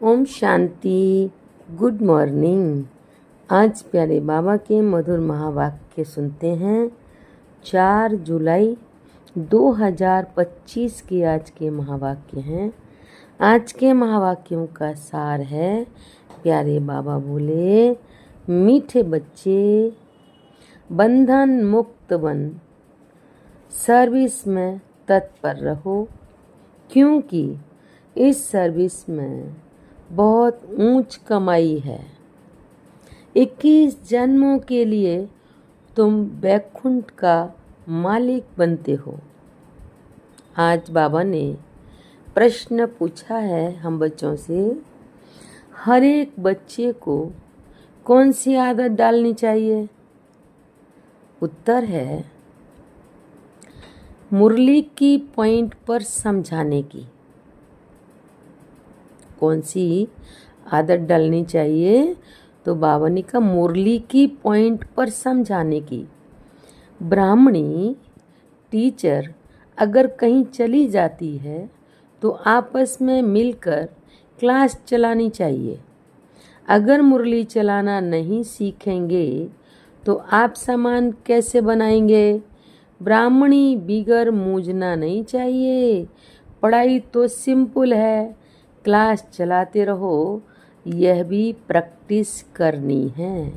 Om Shanti. Good morning. आज प्यारे बाबा के मधुर महावाक्य सुनते हैं। 4 जुलाई 2025 के आज के महावाक्य हैं। आज के महावाक्यों का सार है, प्यारे बाबा बोले, मीठे बच्चे बंधन मुक्त बन सर्विस में तत्पर रहो, क्योंकि इस सर्विस में बहुत ऊंच कमाई है। 21 जन्मों के लिए तुम वैकुंठ का मालिक बनते हो। आज बाबा ने प्रश्न पूछा है हम बच्चों से, हर एक बच्चे को कौन सी आदत डालनी चाहिए? उत्तर है मुरली की पॉइंट पर समझाने की। कौन सी आदत डालनी चाहिए? तो बाबा ने कहा मुरली की पॉइंट पर समझाने की। ब्राह्मणी टीचर अगर कहीं चली जाती है तो आपस में मिलकर क्लास चलानी चाहिए। अगर मुरली चलाना नहीं सीखेंगे तो आप सामान कैसे बनाएंगे? ब्राह्मणी बिगर मूझना नहीं चाहिए। पढ़ाई तो सिंपल है, क्लास चलाते रहो, यह भी प्रैक्टिस करनी है।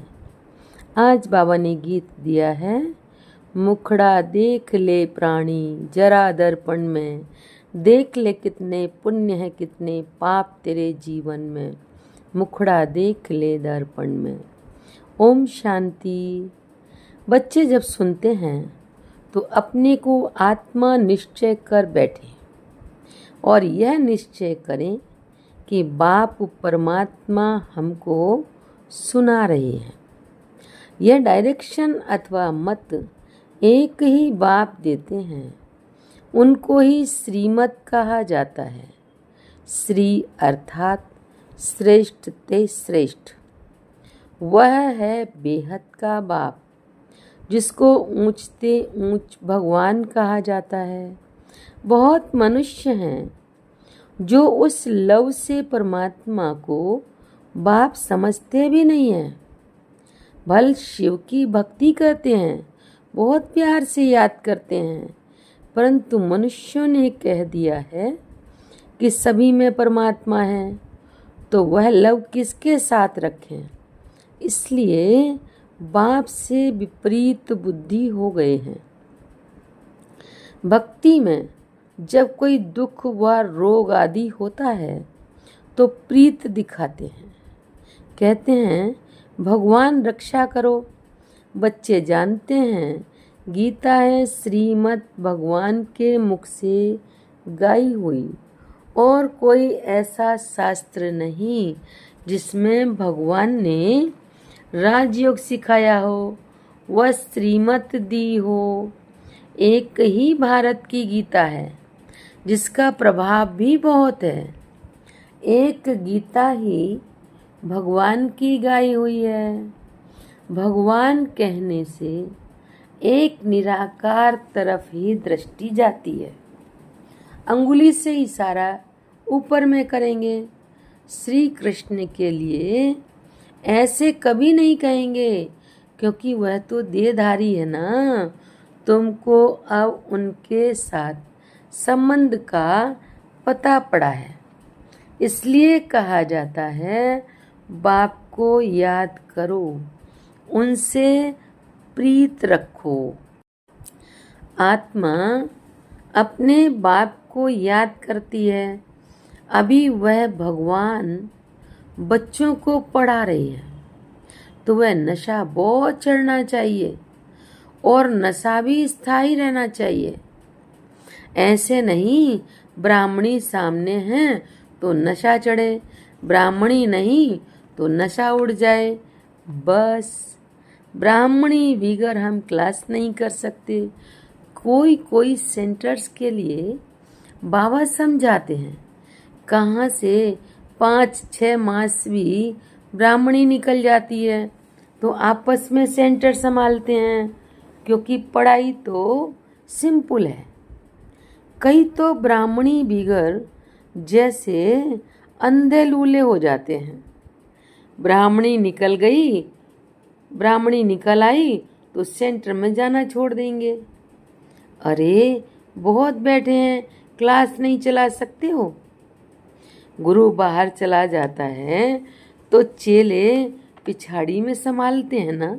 आज बाबा ने गीत दिया है, मुखड़ा देख ले प्राणी जरा दर्पण में, देख ले कितने पुण्य है कितने पाप तेरे जीवन में, मुखड़ा देख ले दर्पण में। ओम शांति। बच्चे जब सुनते हैं तो अपने को आत्मा निश्चय कर बैठे और यह निश्चय करें कि बाप परमात्मा हमको सुना रहे हैं। यह डायरेक्शन अथवा मत एक ही बाप देते हैं, उनको ही श्रीमत कहा जाता है। श्री अर्थात श्रेष्ठ ते श्रेष्ठ, वह है बेहद का बाप, जिसको ऊंचते ऊंच भगवान कहा जाता है। बहुत मनुष्य हैं जो उस लव से परमात्मा को बाप समझते भी नहीं हैं। भल शिव की भक्ति करते हैं, बहुत प्यार से याद करते हैं, परंतु मनुष्यों ने कह दिया है कि सभी में परमात्मा है, तो वह लव किसके साथ रखें? इसलिए बाप से विपरीत बुद्धि हो गए हैं। भक्ति में जब कोई दुख व रोग आदि होता है तो प्रीत दिखाते हैं, कहते हैं भगवान रक्षा करो। बच्चे जानते हैं गीता है श्रीमद् भगवान के मुख से गाई हुई, और कोई ऐसा शास्त्र नहीं जिसमें भगवान ने राजयोग सिखाया हो, वह श्रीमत दी हो। एक ही भारत की गीता है जिसका प्रभाव भी बहुत है। एक गीता ही भगवान की गाई हुई है। भगवान कहने से एक निराकार तरफ ही दृष्टि जाती है। अंगुली से इशारा ऊपर में करेंगे। श्री कृष्ण के लिए ऐसे कभी नहीं कहेंगे, क्योंकि वह तो देहधारी है ना। तुमको अब उनके साथ संबंध का पता पड़ा है, इसलिए कहा जाता है बाप को याद करो, उनसे प्रीत रखो। आत्मा अपने बाप को याद करती है। अभी वह भगवान बच्चों को पढ़ा रही है, तो वह नशा बहुत चढ़ना चाहिए और नशा भी स्थायी रहना चाहिए। ऐसे नहीं ब्राह्मणी सामने है तो नशा चढ़े, ब्राह्मणी नहीं तो नशा उड़ जाए। बस ब्राह्मणी बिगर हम क्लास नहीं कर सकते। कोई कोई सेंटर्स के लिए बाबा समझाते हैं, कहाँ से 5-6 मास भी ब्राह्मणी निकल जाती है तो आपस में सेंटर संभालते हैं, क्योंकि पढ़ाई तो सिंपल है। कई तो ब्राह्मणी बिगर जैसे अंधे लूले हो जाते हैं। ब्राह्मणी निकल आई तो सेंटर में जाना छोड़ देंगे। अरे बहुत बैठे हैं, क्लास नहीं चला सकते हो। गुरु बाहर चला जाता है तो चेले पिछाड़ी में संभालते हैं ना।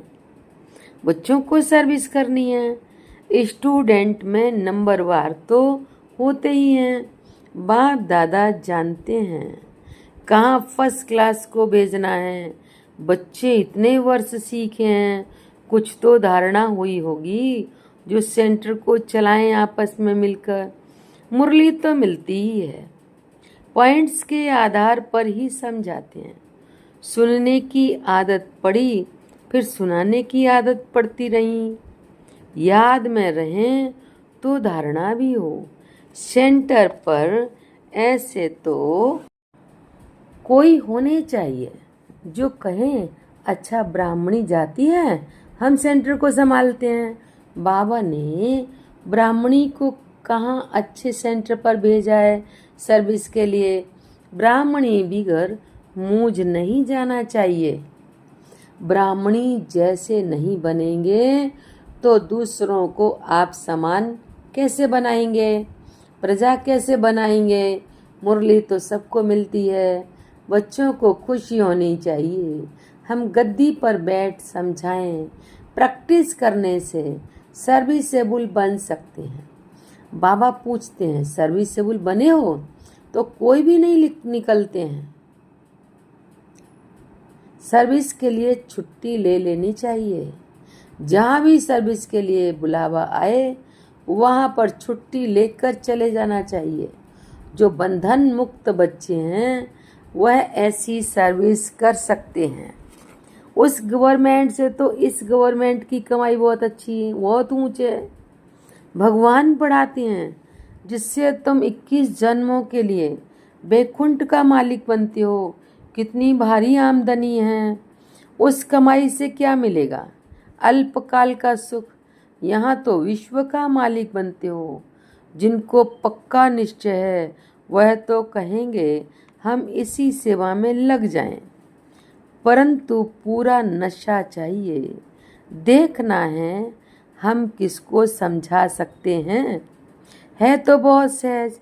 बच्चों को सर्विस करनी है। स्टूडेंट में नंबरवार तो होते ही हैं। बाप दादा जानते हैं कहाँ फर्स्ट क्लास को भेजना है। बच्चे इतने वर्ष सीखे हैं, कुछ तो धारणा हुई होगी जो सेंटर को चलाएं आपस में मिलकर। मुरली तो मिलती ही है, पॉइंट्स के आधार पर ही समझाते हैं। सुनने की आदत पड़ी, फिर सुनाने की आदत पड़ती रही। याद में रहें तो धारणा भी हो। सेंटर पर ऐसे तो कोई होने चाहिए जो कहें, अच्छा ब्राह्मणी जाती है, हम सेंटर को संभालते हैं। बाबा ने ब्राह्मणी को कहाँ अच्छे सेंटर पर भेजा है सर्विस के लिए। ब्राह्मणी बिगर मूझ नहीं जाना चाहिए। ब्राह्मणी जैसे नहीं बनेंगे तो दूसरों को आप समान कैसे बनाएंगे, प्रजा कैसे बनाएंगे। मुरली तो सबको मिलती है, बच्चों को खुशी होनी चाहिए। हम गद्दी पर बैठ समझाएं। प्रैक्टिस करने से सर्विसेबल बन सकते हैं। बाबा पूछते हैं, सर्विसेबल बने हो तो कोई भी नहीं निकलते हैं। सर्विस के लिए छुट्टी ले लेनी चाहिए। जहाँ भी सर्विस के लिए बुलावा आए वहाँ पर छुट्टी लेकर चले जाना चाहिए। जो बंधन मुक्त बच्चे हैं वह ऐसी सर्विस कर सकते हैं। उस गवर्नमेंट से तो इस गवर्नमेंट की कमाई बहुत अच्छी है, बहुत ऊंचे है। भगवान पढ़ाते हैं जिससे तुम 21 जन्मों के लिए बैकुंठ का मालिक बनते हो। कितनी भारी आमदनी है, उस कमाई से क्या मिलेगा? अल्पकाल का सुख। यहाँ तो विश्व का मालिक बनते हो। जिनको पक्का निश्चय है वह तो कहेंगे हम इसी सेवा में लग जाएं, परंतु पूरा नशा चाहिए। देखना है हम किसको समझा सकते हैं। है तो बहुत सहज।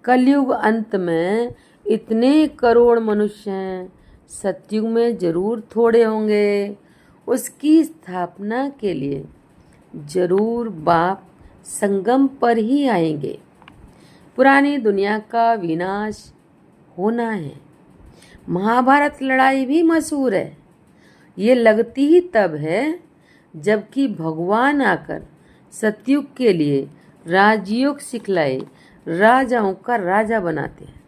कलयुग अंत में इतने करोड़ मनुष्य हैं, सतयुग में जरूर थोड़े होंगे। उसकी स्थापना के लिए जरूर बाप संगम पर ही आएंगे। पुरानी दुनिया का विनाश होना है। महाभारत लड़ाई भी मशहूर है। ये लगती ही तब है जबकि भगवान आकर सतयुग के लिए राजयोग सिखलाए, राजाओं का राजा बनाते हैं,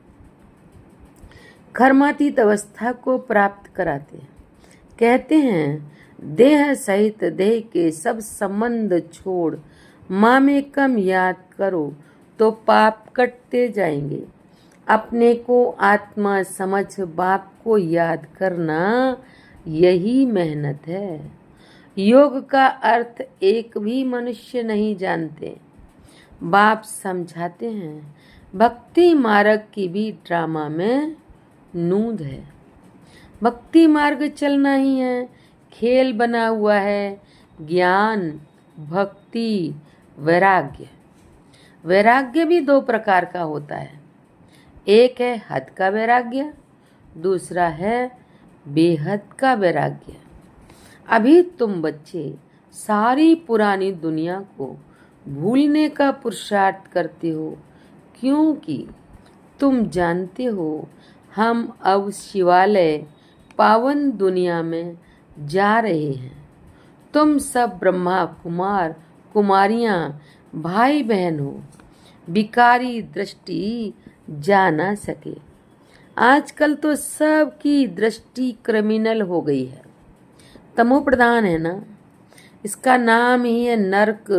कर्मातीत अवस्था को प्राप्त कराते हैं। कहते हैं देह सहित देह के सब संबंध छोड़ मामेकम याद करो तो पाप कटते जाएंगे। अपने को आत्मा समझ बाप को याद करना यही मेहनत है। योग का अर्थ एक भी मनुष्य नहीं जानते। बाप समझाते हैं। भक्ति मार्ग की भी ड्रामा में नूंद है। भक्ति मार्ग चलना ही है, खेल बना हुआ है। ज्ञान, भक्ति, वैराग्य। वैराग्य भी दो प्रकार का होता है। एक है हद का वैराग्य, दूसरा है बेहद का वैराग्य। अभी तुम बच्चे सारी पुरानी दुनिया को भूलने का पुरुषार्थ करते हो, क्योंकि तुम जानते हो हम अब शिवालय पावन दुनिया में जा रहे हैं। तुम सब ब्रह्मा कुमार कुमारियां भाई बहन हो। बिकारी दृष्टि जा ना सके। आजकल तो सबकी दृष्टि क्रिमिनल हो गई है। तमो प्रधान है ना, इसका नाम ही है नरक।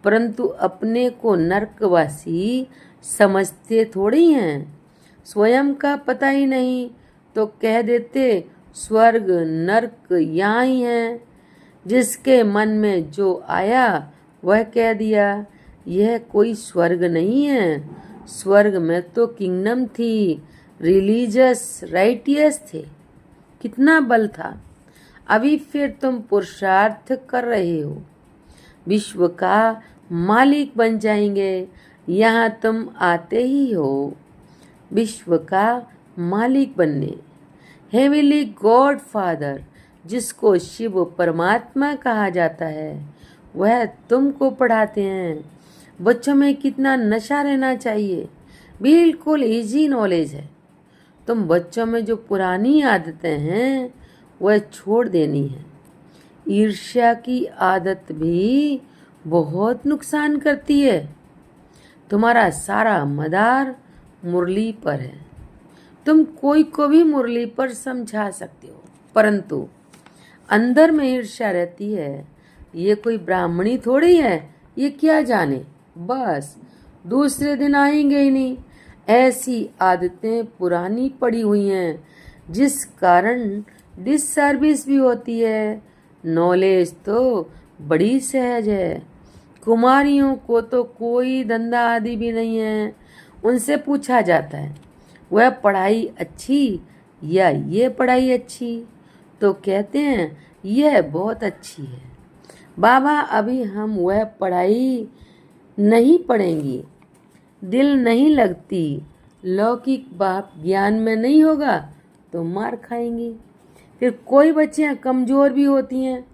परंतु अपने को नरकवासी समझते थोड़ी हैं। स्वयं का पता ही नहीं तो कह देते स्वर्ग नरक यहाँ ही है। जिसके मन में जो आया वह कह दिया। यह कोई स्वर्ग नहीं है। स्वर्ग में तो किंगडम थी, रिलीजियस राइटियस थे, कितना बल था। अभी फिर तुम पुरुषार्थ कर रहे हो, विश्व का मालिक बन जाएंगे। यहाँ तुम आते ही हो विश्व का मालिक बनने। हेवनली गॉड फादर, जिसको शिव परमात्मा कहा जाता है, वह तुमको पढ़ाते हैं। बच्चों में कितना नशा रहना चाहिए, बिल्कुल इजी नॉलेज है। तुम बच्चों में जो पुरानी आदतें हैं वह छोड़ देनी है। ईर्ष्या की आदत भी बहुत नुकसान करती है। तुम्हारा सारा मदार मुरली पर है। तुम कोई को भी मुरली पर समझा सकते हो, परंतु अंदर में ईर्ष्या रहती है। ये कोई ब्राह्मणी थोड़ी है, ये क्या जाने, बस दूसरे दिन आएंगे ही नहीं। ऐसी आदतें पुरानी पड़ी हुई हैं, जिस कारण डिससर्विस भी होती है। नॉलेज तो बड़ी सहज है। कुमारियों को तो कोई धंधा आदि भी नहीं है। उनसे पूछा जाता है वह पढ़ाई अच्छी या ये पढ़ाई अच्छी, तो कहते हैं यह बहुत अच्छी है। बाबा अभी हम वह पढ़ाई नहीं पढ़ेंगी, दिल नहीं लगती, लौकिक बाप ज्ञान में नहीं होगा तो मार खाएंगी। फिर कोई बच्चियां कमज़ोर भी होती हैं,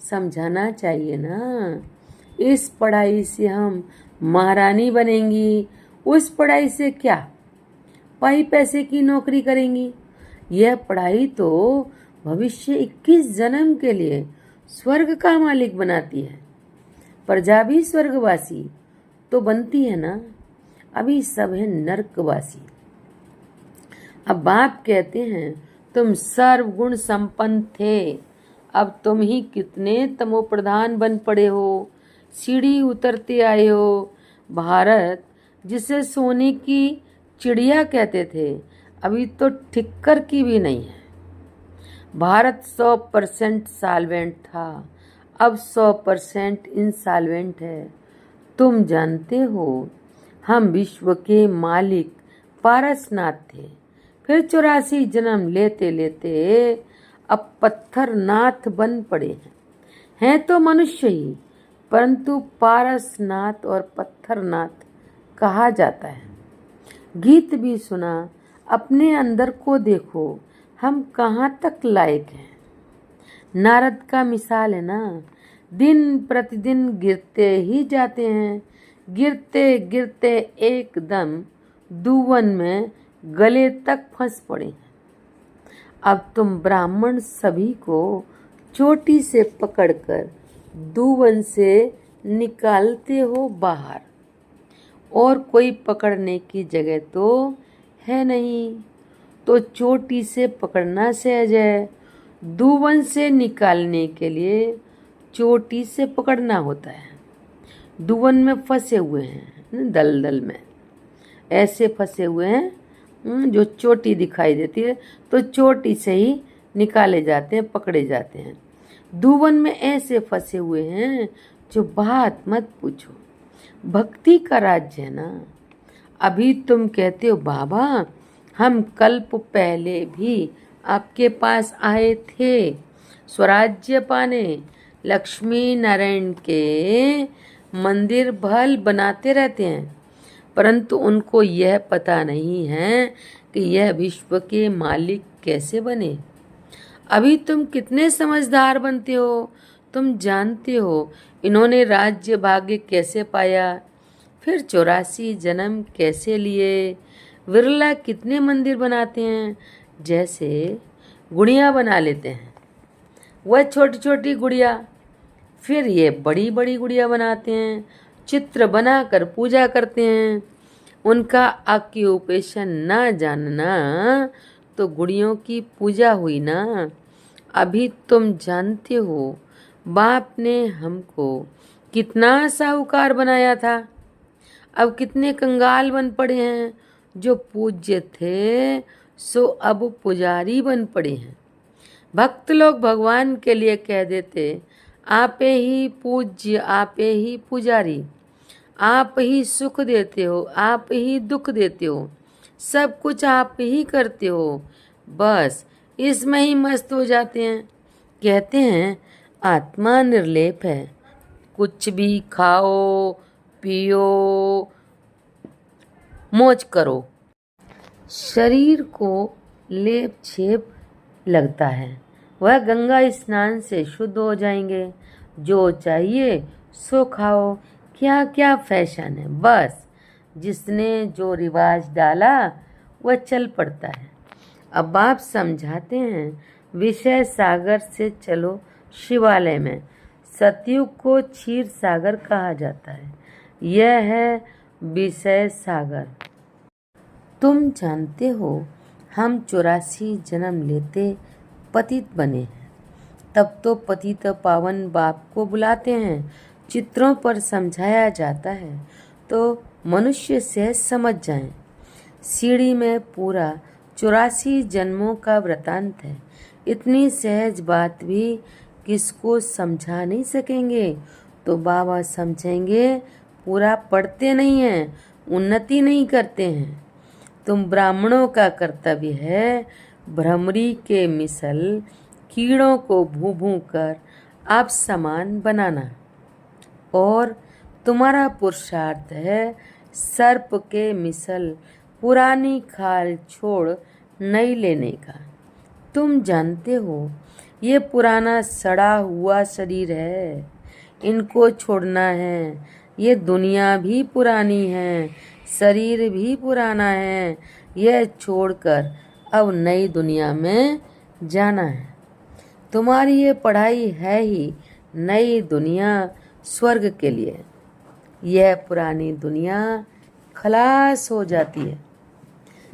समझाना चाहिए ना। इस पढ़ाई से हम महारानी बनेंगी, उस पढ़ाई से क्या पाई पैसे की नौकरी करेंगी। यह पढ़ाई तो भविष्य 21 जन्म के लिए स्वर्ग का मालिक बनाती है। प्रजा भी स्वर्गवासी तो बनती है ना, अभी सब है नरकवासी। अब बाप कहते हैं तुम सर्वगुण संपन्न थे, अब तुम ही कितने तमोप्रधान बन पड़े हो, सीढ़ी उतरते आए हो। भारत जिसे सोने की चिड़िया कहते थे, अभी तो ठिक्कर की भी नहीं है। भारत 100% सॉल्वेंट था, अब 100% इंसॉल्वेंट है। तुम जानते हो हम विश्व के मालिक पारसनाथ थे, फिर 84 जन्म लेते लेते अब पत्थरनाथ बन पड़े हैं तो मनुष्य ही, परंतु पारसनाथ और पत्थरनाथ कहा जाता है। गीत भी सुना, अपने अंदर को देखो, हम कहाँ तक लायक हैं। नारद का मिसाल है ना, दिन प्रतिदिन गिरते ही जाते हैं, गिरते गिरते एकदम दूवन में गले तक फंस पड़े हैं। अब तुम ब्राह्मण सभी को चोटी से पकड़कर दूवन से निकालते हो बाहर, और कोई पकड़ने की जगह तो है नहीं, तो चोटी से पकड़ना सहज है। दूवन से निकालने के लिए चोटी से पकड़ना होता है। दूवन में फंसे हुए हैं, दलदल में ऐसे फंसे हुए हैं, जो चोटी दिखाई देती है तो चोटी से ही निकाले जाते हैं, पकड़े जाते हैं। दूवन में ऐसे फंसे हुए हैं जो बात मत पूछो। भक्ति का राज्य है ना। अभी तुम कहते हो बाबा हम कल्प पहले भी आपके पास आए थे स्वराज्य पाने, लक्ष्मी नारायण के मंदिर भल बनाते रहते हैं, परंतु उनको यह पता नहीं है कि यह विश्व के मालिक कैसे बने। अभी तुम कितने समझदार बनते हो, तुम जानते हो इन्होंने राज्य भाग्य कैसे पाया, फिर 84 जन्म कैसे लिए। विरला कितने मंदिर बनाते हैं, जैसे गुड़िया बना लेते हैं, वह छोटी छोटी गुड़िया, फिर ये बड़ी बड़ी गुड़िया बनाते हैं, चित्र बनाकर पूजा करते हैं। उनका ऑक्यूपेशन ना जानना तो गुड़ियों की पूजा हुई ना। अभी तुम जानते हो बाप ने हमको कितना साहूकार बनाया था, अब कितने कंगाल बन पड़े हैं। जो पूज्य थे सो अब पुजारी बन पड़े हैं। भक्त लोग भगवान के लिए कह देते आपे ही पूज्य, आपे ही पुजारी, आप ही सुख देते हो, आप ही दुख देते हो, सब कुछ आप ही करते हो, बस इसमें ही मस्त हो जाते हैं। कहते हैं आत्मा निर्लेप है, कुछ भी खाओ पियो मौज करो। शरीर को लेप छेप लगता है, वह गंगा स्नान से शुद्ध हो जाएंगे। जो चाहिए सो खाओ, क्या क्या फैशन है, बस जिसने जो रिवाज डाला वह चल पड़ता है। अब आप समझाते हैं विषय सागर से चलो शिवालय में। सतयुग को क्षीर सागर कहा जाता है, यह है विषय सागर। तुम जानते हो हम 84 जन्म लेते पतित बने हैं, तब तो पतित पावन बाप को बुलाते हैं। चित्रों पर समझाया जाता है तो मनुष्य सहज समझ जाएं। सीढ़ी में पूरा 84 जन्मों का वृतांत है। इतनी सहज बात भी किसको समझा नहीं सकेंगे तो बाबा समझेंगे पूरा पढ़ते नहीं हैं, उन्नति नहीं करते हैं। तुम ब्राह्मणों का कर्तव्य है भ्रमरी के मिसल कीड़ों को भू भू कर आप समान बनाना, और तुम्हारा पुरुषार्थ है सर्प के मिसल पुरानी खाल छोड़ नई लेने का। तुम जानते हो ये पुराना सड़ा हुआ शरीर है, इनको छोड़ना है। ये दुनिया भी पुरानी है, शरीर भी पुराना है, यह छोड़कर अब नई दुनिया में जाना है। तुम्हारी ये पढ़ाई है ही नई दुनिया स्वर्ग के लिए। यह पुरानी दुनिया खलास हो जाती है।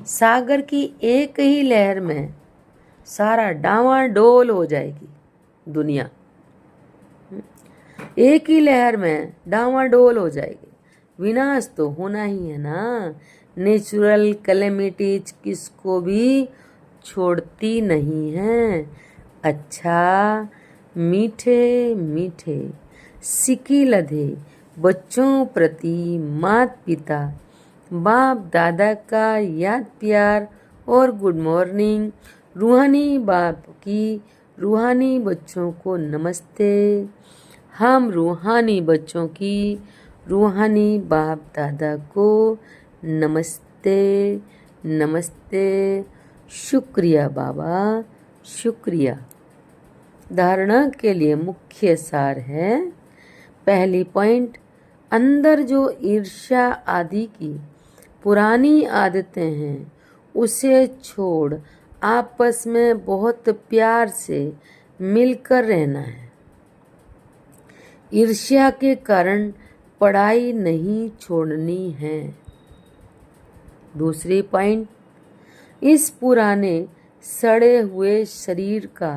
सागर की एक ही लहर में सारा डावाडोल हो जाएगी दुनिया, एक ही लहर में डावाडोल हो जाएगी। विनाश तो होना ही है ना। नेचुरल कैलेमिटीज किसको भी छोड़ती नहीं है। अच्छा मीठे मीठे सिकी लधे बच्चों प्रति माता पिता बाप दादा का याद प्यार और गुड मॉर्निंग। रूहानी बाप की रूहानी बच्चों को नमस्ते। हम रूहानी बच्चों की रूहानी बाप दादा को नमस्ते नमस्ते। शुक्रिया बाबा शुक्रिया। धारणा के लिए मुख्य सार है। पहली पॉइंट, अंदर जो ईर्ष्या आदि की पुरानी आदतें हैं उसे छोड़ आपस में बहुत प्यार से मिलकर रहना है। ईर्ष्या के कारण पढ़ाई नहीं छोड़नी है। दूसरी पॉइंट, इस पुराने सड़े हुए शरीर का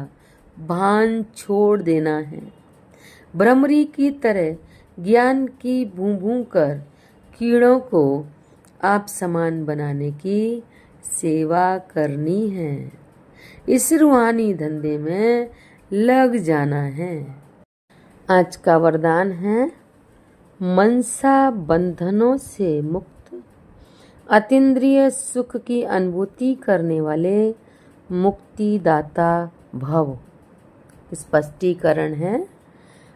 भान छोड़ देना है। भ्रमरी की तरह ज्ञान की भूं भूं कर कीड़ों को आप समान बनाने की सेवा करनी है। इस रूहानी धंधे में लग जाना है। आज का वरदान है मनसा बंधनों से मुक्त अतीन्द्रिय सुख की अनुभूति करने वाले मुक्तिदाता भव। स्पष्टीकरण है,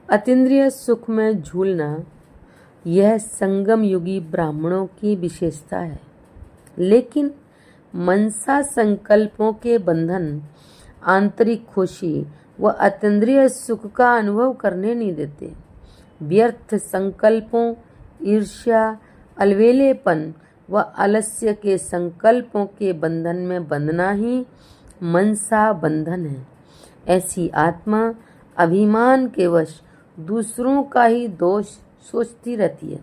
अतीन्द्रिय सुख में झूलना यह संगम युगी ब्राह्मणों की विशेषता है, लेकिन मनसा संकल्पों के बंधन आंतरिक खुशी व अतीन्द्रिय सुख का अनुभव करने नहीं देते। व्यर्थ संकल्पों, ईर्ष्या, अलवेलेपन व आलस्य के संकल्पों के बंधन में बंधना ही मनसा बंधन है। ऐसी आत्मा अभिमान के वश दूसरों का ही दोष सोचती रहती है।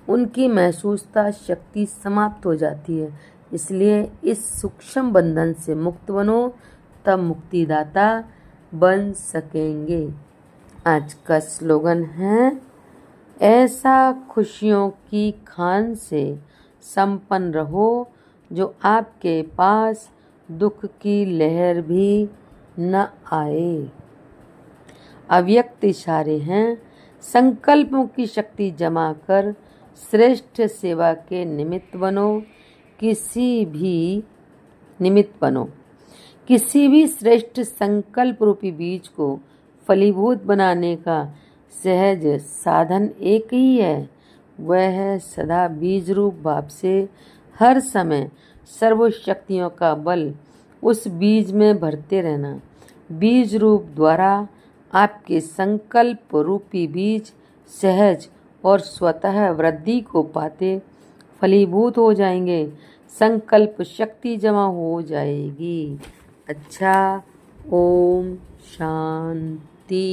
उनकी महसूसता शक्ति समाप्त हो जाती है। इसलिए इस सूक्ष्म बंधन से मुक्त बनो, तब मुक्तिदाता बन सकेंगे। आज का स्लोगन है, ऐसा खुशियों की खान से संपन्न रहो जो आपके पास दुख की लहर भी न आए। अव्यक्त इशारे हैं, संकल्पों की शक्ति जमा कर श्रेष्ठ सेवा के निमित्त बनो। किसी भी निमित्त बनो। किसी भी श्रेष्ठ संकल्प रूपी बीज को फलीभूत बनाने का सहज साधन एक ही है, वह है सदा बीज रूप भाव से हर समय सर्वशक्तियों का बल उस बीज में भरते रहना। बीज रूप द्वारा आपके संकल्प रूपी बीज सहज और स्वतः वृद्धि को पाते फलीभूत हो जाएंगे, संकल्प शक्ति जमा हो जाएगी। अच्छा, ओम शांति।